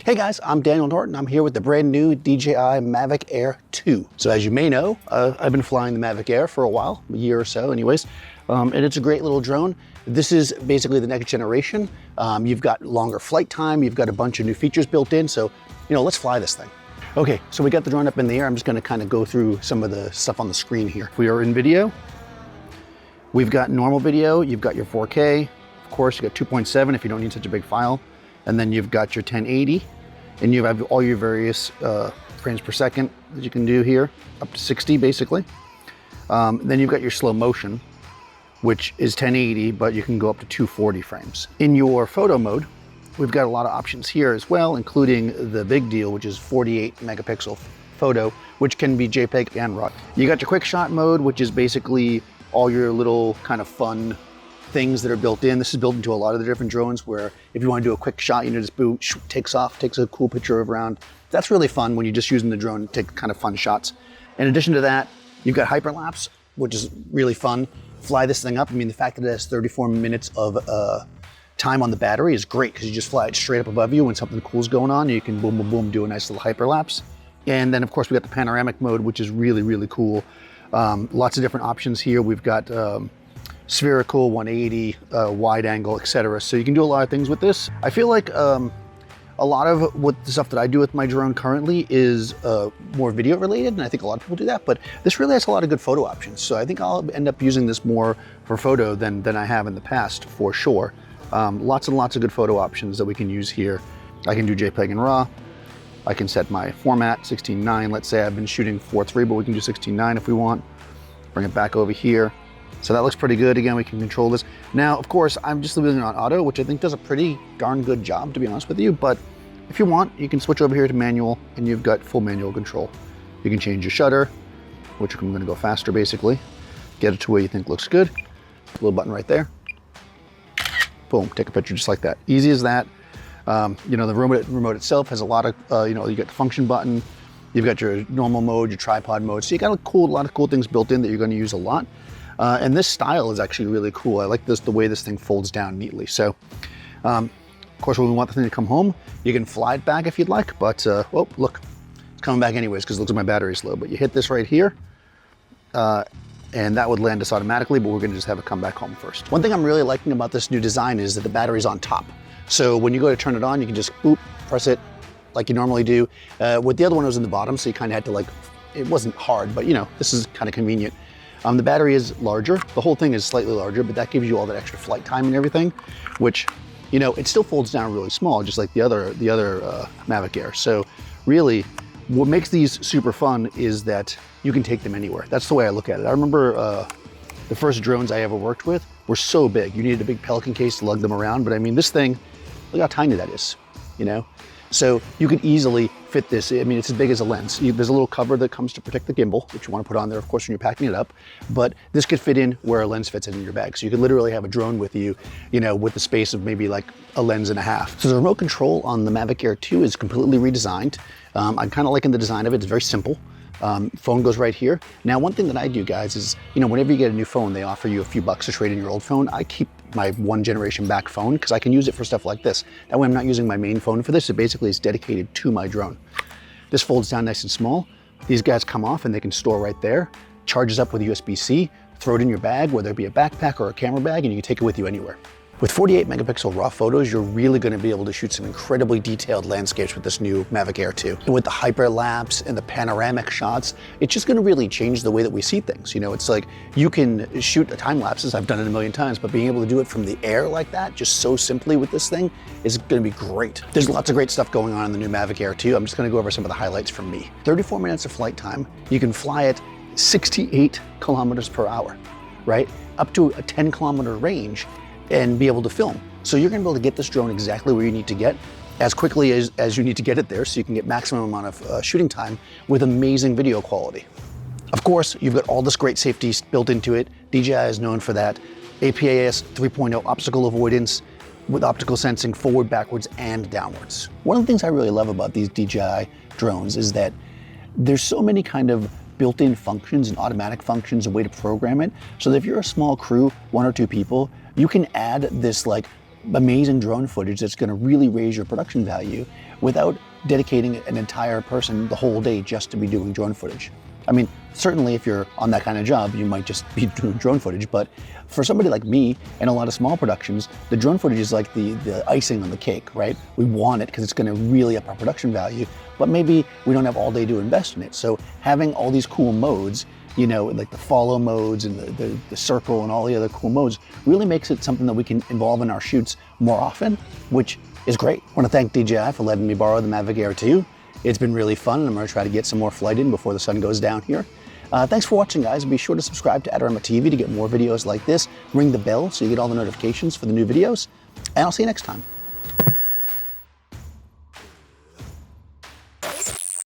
Hey guys, I'm Daniel Norton. I'm here with the brand new DJI Mavic Air 2. So as you may know, I've been flying the Mavic Air for a while, a year or so anyways, and it's a great little drone. This is basically the next generation. You've got longer flight time, you've got a bunch of new features built in, so let's fly this thing. Okay, so we got the drone up in the air. I'm just gonna kind of go through some of the stuff on the screen here. We are in video. We've got normal video, you've got your 4K, of course you got 2.7 if you don't need such a big file, and then you've got your 1080. And you have all your various frames per second that you can do here, up to 60 basically. Then you've got your slow motion, which is 1080, but you can go up to 240 frames. In your photo mode, we've got a lot of options here as well, including the big deal, which is 48 megapixel photo, which can be JPEG and RAW. You got your quick shot mode, which is basically all your little kind of fun things that are built in. This is built into a lot of the different drones where if you want to do a quick shot, just boom, takes off, takes a cool picture of around. That's really fun when you're just using the drone to take kind of fun shots. In addition to that, you've got Hyperlapse, which is really fun. Fly this thing up. I mean, the fact that it has 34 minutes of time on the battery is great because you just fly it straight up above you when something cool's going on. You can boom, boom, boom, do a nice little hyperlapse. And then of course we got the panoramic mode, which is really, really cool. Lots of different options here. We've got spherical, 180, wide angle, etc. So you can do a lot of things with this. I feel like a lot of what the stuff that I do with my drone currently is more video related, and I think a lot of people do that, but this really has a lot of good photo options. So I think I'll end up using this more for photo than I have in the past, for sure. Lots and lots of good photo options that we can use here. I can do JPEG and RAW. I can set my format, 16:9. Let's say I've been shooting 4:3, but we can do 16:9 if we want. Bring it back over here. So that looks pretty good. Again, we can control this. Now, of course, I'm just leaving it on auto, which I think does a pretty darn good job, to be honest with you. But if you want, you can switch over here to manual and you've got full manual control. You can change your shutter, which I'm gonna go faster basically. Get it to where you think looks good. Little button right there. Boom, take a picture just like that. Easy as that. The remote itself has a lot of, you got the function button, you've got your normal mode, your tripod mode. So you got a lot of cool things built in that you're gonna use a lot. And this style is actually really cool. I like the way this thing folds down neatly. So, of course, when we want the thing to come home, you can fly it back if you'd like, but, oh, look, it's coming back anyways because it looks like my battery's low. But you hit this right here, and that would land us automatically, but we're gonna just have it come back home first. One thing I'm really liking about this new design is that the battery's on top. So when you go to turn it on, you can just, boop, press it like you normally do. With the other one, it was in the bottom, so you kind of had to it wasn't hard, but this is kind of convenient. The battery is larger. The whole thing is slightly larger, but that gives you all that extra flight time and everything, which, it still folds down really small, just like the other Mavic Air. So really, what makes these super fun is that you can take them anywhere. That's the way I look at it. I remember the first drones I ever worked with were so big. You needed a big Pelican case to lug them around, but I mean, this thing, look how tiny that is, So you could easily fit this. I mean, it's as big as a lens. There's a little cover that comes to protect the gimbal, which you want to put on there, of course, when you're packing it up. But this could fit in where a lens fits in your bag. So you could literally have a drone with you, with the space of maybe like a lens and a half. So the remote control on the Mavic Air 2 is completely redesigned. I'm kind of liking the design of it. It's very simple. Phone goes right here. Now, one thing that I do, guys, is, whenever you get a new phone, they offer you a few bucks to trade in your old phone. I keep my one generation back phone because I can use it for stuff like this. That way I'm not using my main phone for this. It basically is dedicated to my drone. This folds down nice and small. These guys come off and they can store right there. Charges up with USB-C, throw it in your bag, whether it be a backpack or a camera bag, and you can take it with you anywhere. With 48 megapixel raw photos, you're really gonna be able to shoot some incredibly detailed landscapes with this new Mavic Air 2. And with the hyperlapse and the panoramic shots, it's just gonna really change the way that we see things. It's like you can shoot time lapses, I've done it a million times, but being able to do it from the air like that, just so simply with this thing, is gonna be great. There's lots of great stuff going on in the new Mavic Air 2. I'm just gonna go over some of the highlights from me. 34 minutes of flight time. You can fly at 68 kilometers per hour, right? Up to a 10-kilometer range and be able to film. So you're gonna be able to get this drone exactly where you need to get as quickly as you need to get it there so you can get maximum amount of shooting time with amazing video quality. Of course, you've got all this great safety built into it. DJI is known for that. APAS 3.0 obstacle avoidance with optical sensing forward, backwards, and downwards. One of the things I really love about these DJI drones is that there's so many kind of built-in functions and automatic functions, a way to program it, so that if you're a small crew, 1 or 2 people, you can add this amazing drone footage that's gonna really raise your production value without dedicating an entire person the whole day just to be doing drone footage. I mean, certainly if you're on that kind of job, you might just be doing drone footage, but for somebody like me and a lot of small productions, the drone footage is like the icing on the cake, right? We want it because it's going to really up our production value, but maybe we don't have all day to invest in it. So having all these cool modes, you know, like the follow modes and the circle and all the other cool modes really makes it something that we can involve in our shoots more often, which is great. I want to thank DJI for letting me borrow the Mavic Air 2. It's been really fun, and I'm going to try to get some more flight in before the sun goes down here. Thanks for watching, guys. Be sure to subscribe to Adorama TV to get more videos like this. Ring the bell so you get all the notifications for the new videos, and I'll see you next time.